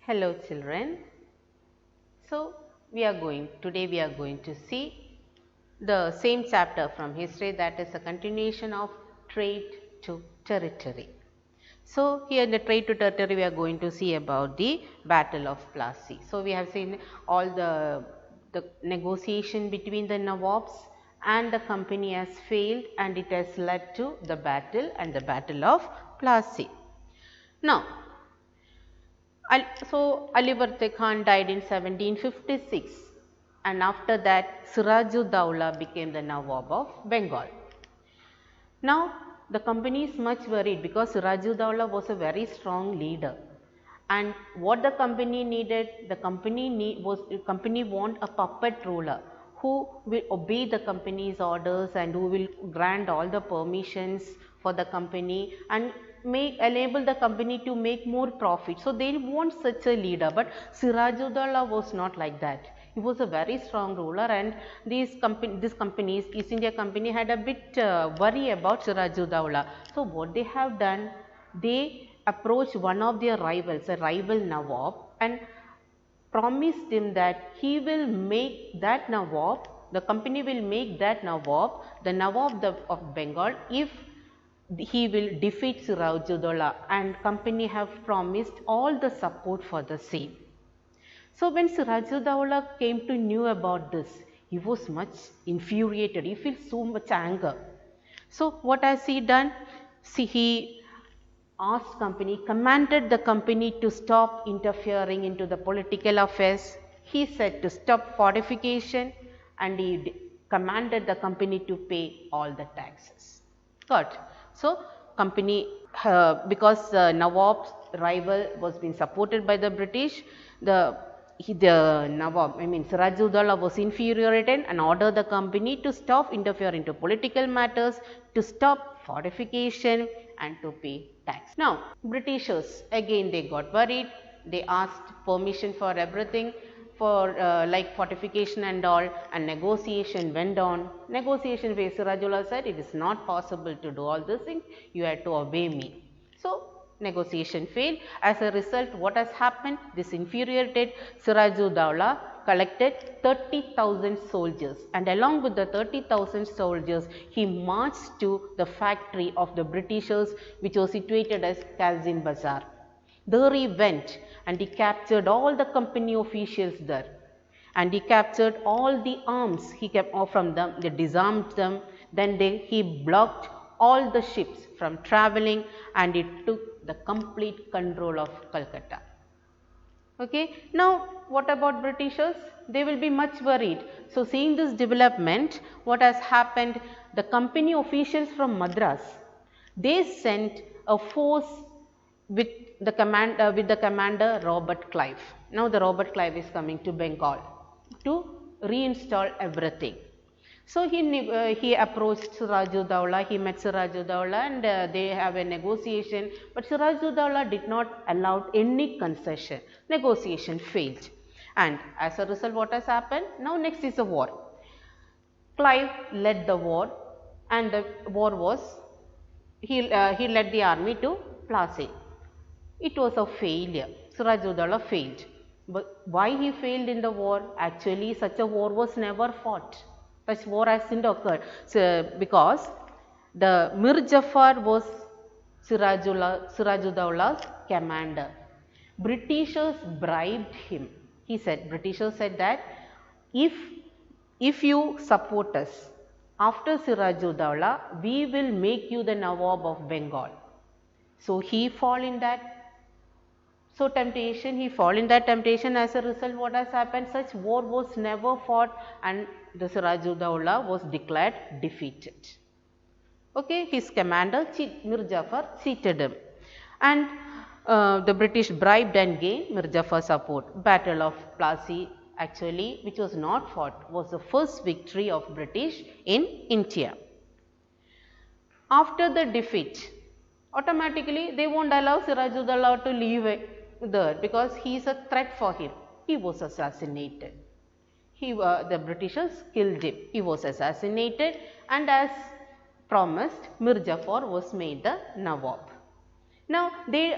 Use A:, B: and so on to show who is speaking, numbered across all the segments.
A: Hello children. So today we are going to see the same chapter from history, that is a continuation of trade to territory. So here in the trade to territory we are going to see about the battle of Plassey. So we have seen all the negotiation between the Naboobs and the company has failed and it has led to the battle and the battle of Plassey. Now so Ali Khan died in 1756 and after that Siraj-ud-Dawla became the Nawab of Bengal. Now the company is much worried because Siraj-ud-Dawla was a very strong leader, and what the company needed, the company want a puppet ruler who will obey the company's orders and who will grant all the permissions for the company and enable the company to make more profit. So they want such a leader, but Siraj-ud-Dawla was not like that. He was a very strong ruler, and this companies, East India Company, had a bit worry about Siraj-ud-Dawla. So what they have done, they approached one of their rivals, a rival Nawab, and promised him that he will make that Nawab, the company will make that Nawab, the Nawab of Bengal, if he will defeat Siraj-ud-Dawla, and company have promised all the support for the same. So when Siraj-ud-Dawla came to know about this, he was much infuriated. He felt so much anger. So what has he done? See, he commanded the company to stop interfering into the political affairs. He said to stop fortification, and he commanded the company to pay all the taxes. Got. So company, because Nawab's rival was being supported by the British, the Nawab, Siraj-ud-Dawla was infuriated and ordered the company to stop interfering into political matters, to stop fortification and to pay tax. Now Britishers again, they got worried. They asked permission for everything, for like fortification and all, and negotiation went on. Negotiation phase, Siraj-ud-Dawla said, it is not possible to do all these things, you have to obey me. So negotiation failed. As a result, what has happened? This infuriated Siraj-ud-Dawla collected 30,000 soldiers, and along with the 30,000 soldiers, he marched to the factory of the Britishers, which was situated as Kazim Bazaar. There he went and he captured all the company officials there, and he captured all the arms he kept off from them. They disarmed them. Then he blocked all the ships from traveling, and he took the complete control of Calcutta. Okay. Now what about Britishers? They will be much worried. So seeing this development, what has happened? The company officials from Madras, they sent a force with the commander Robert Clive. Now the Robert Clive is coming to Bengal to reinstall everything. So he approached Siraj-ud-Dawla, he met Siraj-ud-Dawla, and they have a negotiation, but Siraj-ud-Dawla did not allow any concession. Negotiation failed, and as a result, what has happened? Now next is a war. Clive led the war, and the war was, he led the army to Plassey. It was a failure. Siraj-ud-Dawla failed. But why he failed in the war? Actually, such a war was never fought. Such war hasn't occurred. So, because the Mir Jafar was Siraj-ud-Dawla's commander. Britishers bribed him. Britishers said that if you support us, after Siraj-ud-Dawla, we will make you the Nawab of Bengal. So he fall in that. He fall in that temptation. As a result, what has happened? Such war was never fought, and the Siraj-ud-Dawla was declared defeated. Okay, his commander Mir Jafar cheated him, and the British bribed and gained Mir Jafar's support. Battle of Plassey, actually, which was not fought, was the first victory of British in India. After the defeat, automatically they won't allow Siraj-ud-Dawla to leave there, because he is a threat for him. He was assassinated. The Britishers killed him. He was assassinated, and as promised, Mir Jafar was made the Nawab. Now, the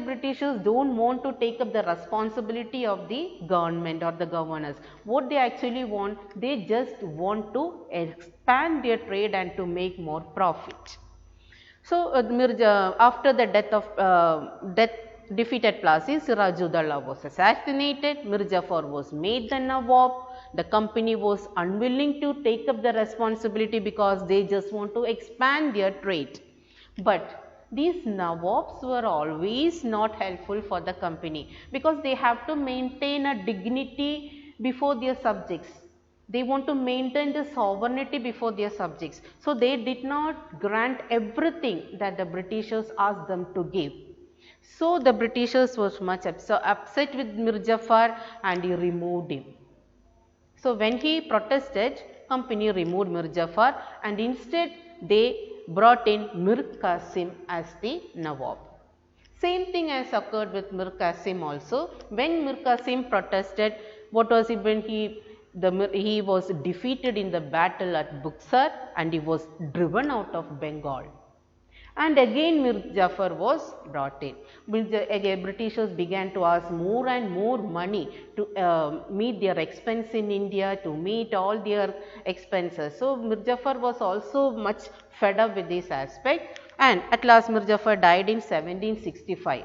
A: Britishers don't want to take up the responsibility of the government or the governors. What they actually want, they just want to expand their trade and to make more profit. So, after the defeat at Plassey, Sirajuddaula was assassinated, Mir Jafar was made the Nawab. The company was unwilling to take up the responsibility because they just want to expand their trade. But these Nawabs were always not helpful for the company because they have to maintain a dignity before their subjects. They want to maintain the sovereignty before their subjects. So, they did not grant everything that the Britishers asked them to give. So, the Britishers was much upset with Mir Jafar and he removed him. So, when he protested, company removed Mir Jafar and instead they brought in Mir Qasim as the Nawab. Same thing has occurred with Mir Qasim also. When Mir Qasim protested, what was it when he was defeated in the battle at Buxar and he was driven out of Bengal. And again Mir Jafar was brought in. Again Britishers began to ask more and more money to meet their expense in India, to meet all their expenses. So, Mir Jafar was also much fed up with this aspect and at last Mir Jafar died in 1765.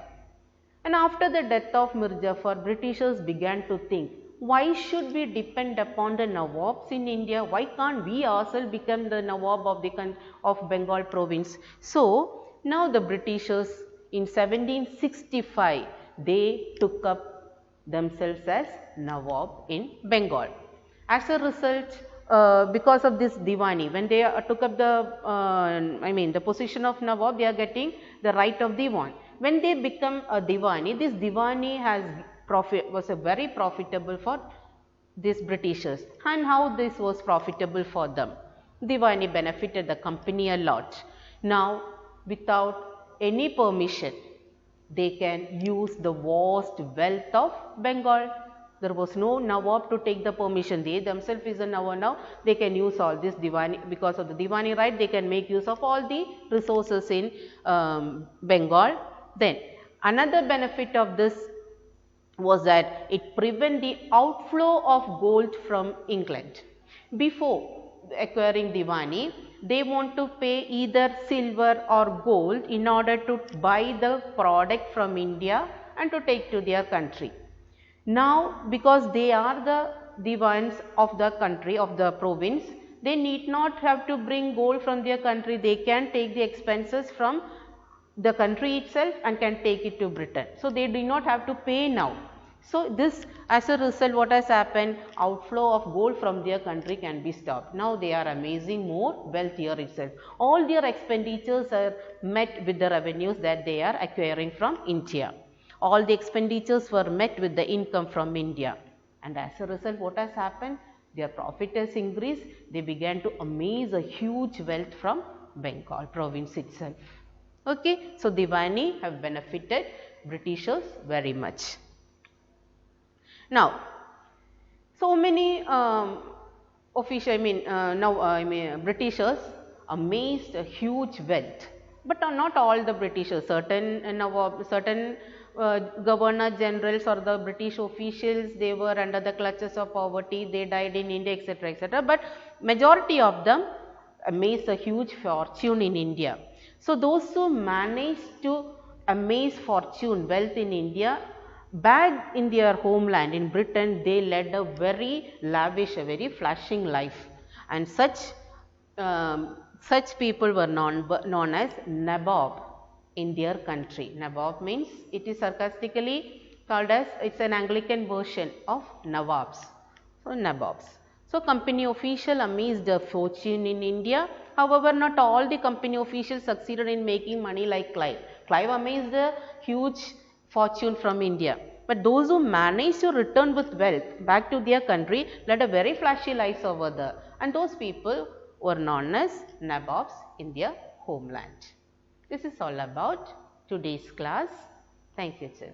A: And after the death of Mir Jafar, Britishers began to think, why should we depend upon the Nawabs in India? Why can't we ourselves become the Nawab of Bengal province? So, now the Britishers in 1765, they took up themselves as Nawab in Bengal. As a result, because of this Diwani, when they took up the position of Nawab, they are getting the right of Diwan. When they become a Diwani, this Diwani was very profitable for these Britishers. And how this was profitable for them? Diwani benefited the company a lot. Now, without any permission, they can use the vast wealth of Bengal. There was no Nawab to take the permission. They themselves is a Nawab now. They can use all this Diwani. Because of the Diwani right, they can make use of all the resources in Bengal. Then, another benefit of this was that it prevent the outflow of gold from England. Before acquiring Diwani, they want to pay either silver or gold in order to buy the product from India and to take to their country. Now, because they are the Diwans of the country, of the province, they need not have to bring gold from their country. They can take the expenses from the country itself and can take it to Britain. So, they do not have to pay now. So, this as a result what has happened, outflow of gold from their country can be stopped. Now, they are amassing more wealth here itself. All their expenditures are met with the revenues that they are acquiring from India. All the expenditures were met with the income from India. And as a result what has happened, their profit has increased. They began to amass a huge wealth from Bengal province itself. Okay. So, Diwani have benefited Britishers very much. Now, so many Britishers amassed a huge wealth, but not all the Britishers. Certain governor generals or the British officials, they were under the clutches of poverty. They died in India, etc., etc. But majority of them amassed a huge fortune in India. So, those who managed to amass fortune, wealth in India, back in their homeland in Britain, they led a very lavish, a very flashing life, and such people were known as Nabob in their country. Nabob means, it is sarcastically called as, it is an Anglican version of Nawabs. So, Nabobs. So, company official amassed a fortune in India. However, not all the company officials succeeded in making money like Clive. Clive amassed a huge fortune from India. But those who managed to return with wealth back to their country led a very flashy lives over there. And those people were known as Nabobs in their homeland. This is all about today's class. Thank you, children.